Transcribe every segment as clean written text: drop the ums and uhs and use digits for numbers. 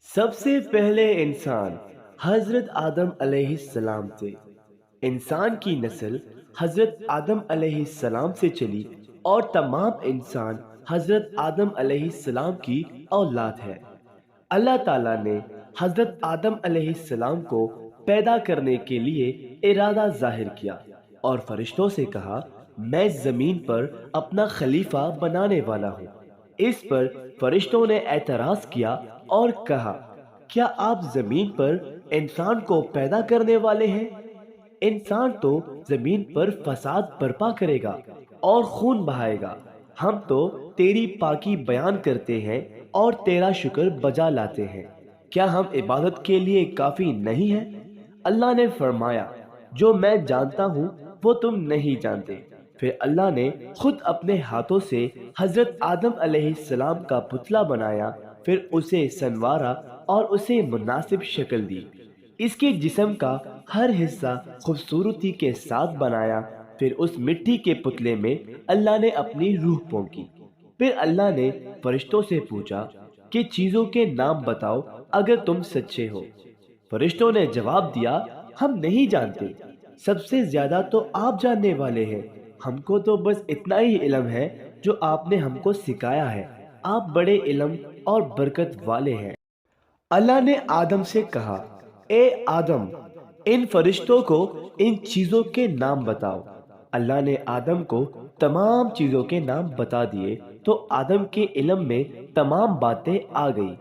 سب سے پہلے انسان حضرت آدم علیہ السلام تھے۔ انسان کی نسل حضرت آدم علیہ السلام سے چلی اور تمام انسان حضرت آدم علیہ السلام کی اولاد ہے۔ اللہ تعالیٰ نے حضرت آدم علیہ السلام کو پیدا کرنے کے لیے ارادہ ظاہر کیا اور فرشتوں سے کہا، میں زمین پر اپنا خلیفہ بنانے والا ہوں۔ اس پر فرشتوں نے اعتراض کیا اور کہا، کیا آپ زمین پر انسان کو پیدا کرنے والے ہیں؟ انسان تو زمین پر فساد برپا کرے گا اور خون بہائے گا۔ ہم تو تیری پاکی بیان کرتے ہیں اور تیرا شکر بجا لاتے ہیں۔ کیا ہم عبادت کے لیے کافی نہیں ہیں؟ اللہ نے فرمایا، جو میں جانتا ہوں وہ تم نہیں جانتے۔ پھر اللہ نے خود اپنے ہاتھوں سے حضرت آدم علیہ السلام کا پتلا بنایا، پھر اسے سنوارا اور اسے مناسب شکل دی۔ اس کے جسم کا ہر حصہ خوبصورتی کے ساتھ بنایا۔ پھر اس مٹی کے پتلے میں اللہ نے اپنی روح پھونکی۔ پھر اللہ نے فرشتوں سے پوچھا کہ چیزوں کے نام بتاؤ اگر تم سچے ہو۔ فرشتوں نے جواب دیا، ہم نہیں جانتے، سب سے زیادہ تو آپ جاننے والے ہیں۔ ہم کو تو بس اتنا ہی علم ہے جو آپ نے ہم کو سکھایا ہے۔ آپ بڑے علم اور برکت والے ہیں۔ اللہ نے آدم سے کہا، اے آدم، ان فرشتوں کو ان چیزوں کے نام بتاؤ۔ اللہ نے آدم کو تمام چیزوں کے نام بتا دیے تو آدم کے علم میں تمام باتیں آ گئی۔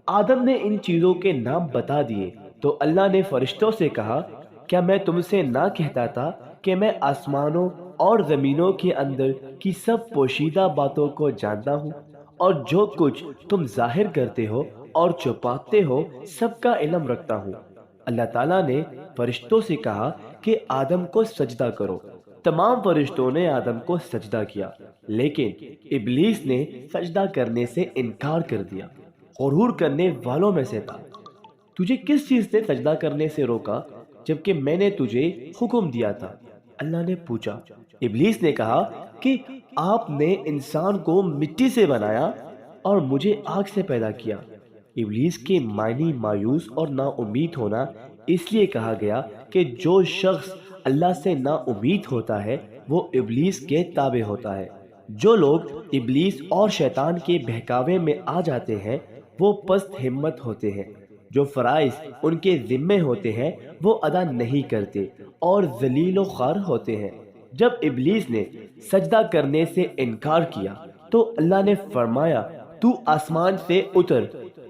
آدم نے ان چیزوں کے نام بتا دیے تو اللہ نے فرشتوں سے کہا، کیا میں تم سے نہ کہتا تھا کہ میں آسمانوں اور زمینوں کے اندر کی سب پوشیدہ باتوں کو جانتا ہوں، اور جو کچھ تم ظاہر کرتے ہو اور چھپاتے ہو سب کا علم رکھتا ہوں۔ اللہ تعالیٰ نے فرشتوں سے کہا کہ آدم کو سجدہ کرو۔ تمام فرشتوں نے آدم کو سجدہ کیا، لیکن ابلیس نے سجدہ کرنے سے انکار کر دیا۔ غرور کرنے والوں میں سے تھا۔ تجھے کس چیز سے سجدہ کرنے سے روکا جبکہ میں نے تجھے حکم دیا تھا؟ اللہ نے پوچھا۔ ابلیس نے کہا کہ آپ نے انسان کو مٹی سے بنایا اور مجھے آگ سے پیدا کیا۔ ابلیس کے معنی مایوس اور نا امید ہونا اس لیے کہا گیا کہ جو شخص اللہ سے نا امید ہوتا ہے وہ ابلیس کے تابع ہوتا ہے۔ جو لوگ ابلیس اور شیطان کے بہکاوے میں آ جاتے ہیں وہ پست ہمت ہوتے ہیں۔ جو فرائض ان کے ذمے ہوتے ہیں وہ ادا نہیں کرتے اور ذلیل و خوار ہوتے ہیں۔ جب ابلیس نے سجدہ کرنے سے انکار کیا تو اللہ نے فرمایا، تو آسمان سے اتر،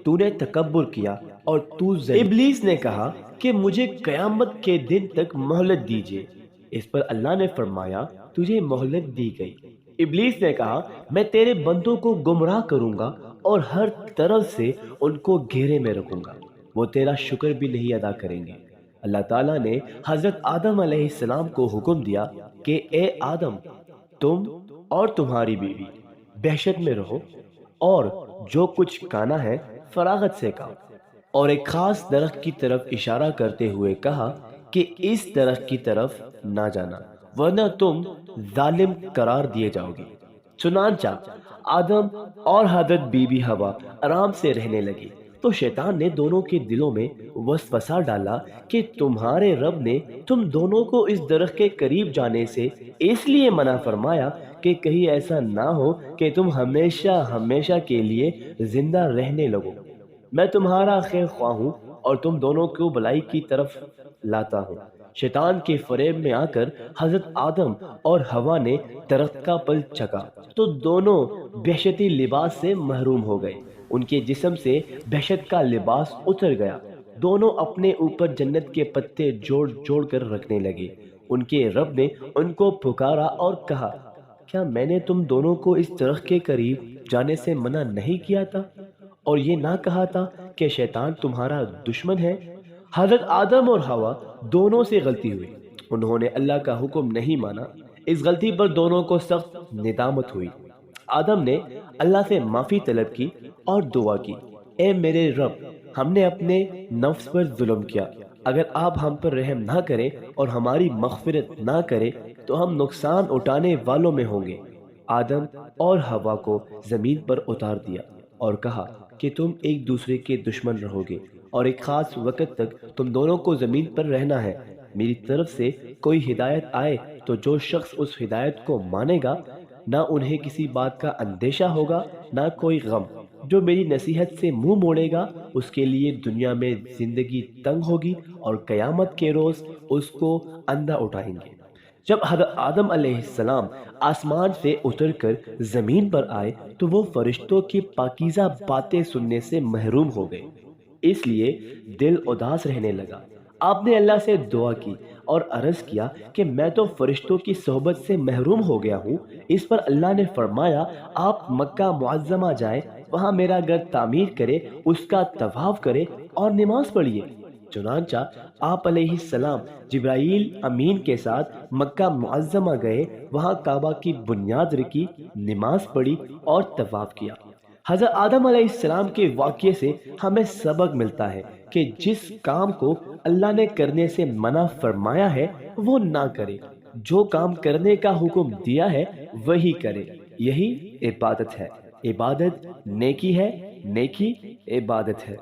تو نے تکبر کیا اور تو ابلیس نے کہا کہ مجھے قیامت کے دن تک مہلت دیجیے۔ اس پر اللہ نے فرمایا، تجھے مہلت دی گئی۔ ابلیس نے کہا، میں تیرے بندوں کو گمراہ کروں گا اور ہر طرف سے ان کو گھیرے میں رکھوں گا، وہ تیرا شکر بھی نہیں ادا کریں گے۔ اللہ تعالیٰ نے حضرت آدم علیہ السلام کو حکم دیا کہ اے آدم، تم اور تمہاری بیوی بہشت میں رہو اور جو کچھ کھانا ہے فراغت سے کھاؤ، اور ایک خاص درخت کی طرف اشارہ کرتے ہوئے کہا کہ اس درخت کی طرف نہ جانا ورنہ تم ظالم قرار دیے جاؤ گے۔ چنانچہ آدم اور حضرت بی بی حوا آرام سے رہنے لگے تو شیطان نے دونوں کے دلوں میں وسوسہ ڈالا کہ تمہارے رب نے تم دونوں کو اس درخت کے قریب جانے سے اس لیے منع فرمایا کہ کہیں ایسا نہ ہو کہ تم ہمیشہ ہمیشہ کے لیے زندہ رہنے لگو۔ میں تمہارا خیر خواہ ہوں اور تم دونوں کو بھلائی کی طرف لاتا ہوں۔ شیطان کے فریب میں آ کر حضرت آدم اور حوا نے درخت کا پھل چکھا تو دونوں بہشتی لباس سے محروم ہو گئے۔ ان کے جسم سے بہشت کا لباس اتر گیا۔ دونوں اپنے اوپر جنت کے پتے جوڑ جوڑ کر رکھنے لگے۔ ان کے رب نے ان کو پکارا اور کہا، کیا میں نے تم دونوں کو اس درخت کے قریب جانے سے منع نہیں کیا تھا اور یہ نہ کہا تھا کہ شیطان تمہارا دشمن ہے؟ حضرت آدم اور حوا دونوں سے غلطی ہوئی، انہوں نے اللہ کا حکم نہیں مانا۔ اس غلطی پر دونوں کو سخت ندامت ہوئی۔ آدم نے اللہ سے معافی طلب کی اور دعا کی، اے میرے رب، ہم نے اپنے نفس پر ظلم کیا، اگر آپ ہم پر رحم نہ کریں اور ہماری مغفرت نہ کریں تو ہم نقصان اٹھانے والوں میں ہوں گے۔ آدم اور حوا کو زمین پر اتار دیا اور کہا، کہ تم ایک دوسرے کے دشمن رہو گے اور ایک خاص وقت تک تم دونوں کو زمین پر رہنا ہے۔ میری طرف سے کوئی ہدایت آئے تو جو شخص اس ہدایت کو مانے گا نہ انہیں کسی بات کا اندیشہ ہوگا نہ کوئی غم۔ جو میری نصیحت سے منہ موڑے گا اس کے لیے دنیا میں زندگی تنگ ہوگی اور قیامت کے روز اس کو اندھا اٹھائیں گے۔ جب حضرت آدم علیہ السلام آسمان سے اتر کر زمین پر آئے تو وہ فرشتوں کی پاکیزہ باتیں سننے سے محروم ہو گئے، اس لیے دل اداس رہنے لگا۔ آپ نے اللہ سے دعا کی اور عرض کیا کہ میں تو فرشتوں کی صحبت سے محروم ہو گیا ہوں۔ اس پر اللہ نے فرمایا آپ مکہ معظمہ جائیں، وہاں میرا گھر تعمیر کرے، اس کا طواف کرے اور نماز پڑھیے۔ چنانچہ آپ علیہ السلام جبرائیل امین کے ساتھ مکہ معظمہ گئے، وہاں کعبہ کی بنیاد رکھی، نماز پڑھی اور طواف کیا۔ حضرت آدم علیہ السلام کے واقعے سے ہمیں سبق ملتا ہے کہ جس کام کو اللہ نے کرنے سے منع فرمایا ہے وہ نہ کرے، جو کام کرنے کا حکم دیا ہے وہی کرے۔ یہی عبادت ہے، عبادت نیکی ہے، نیکی عبادت ہے۔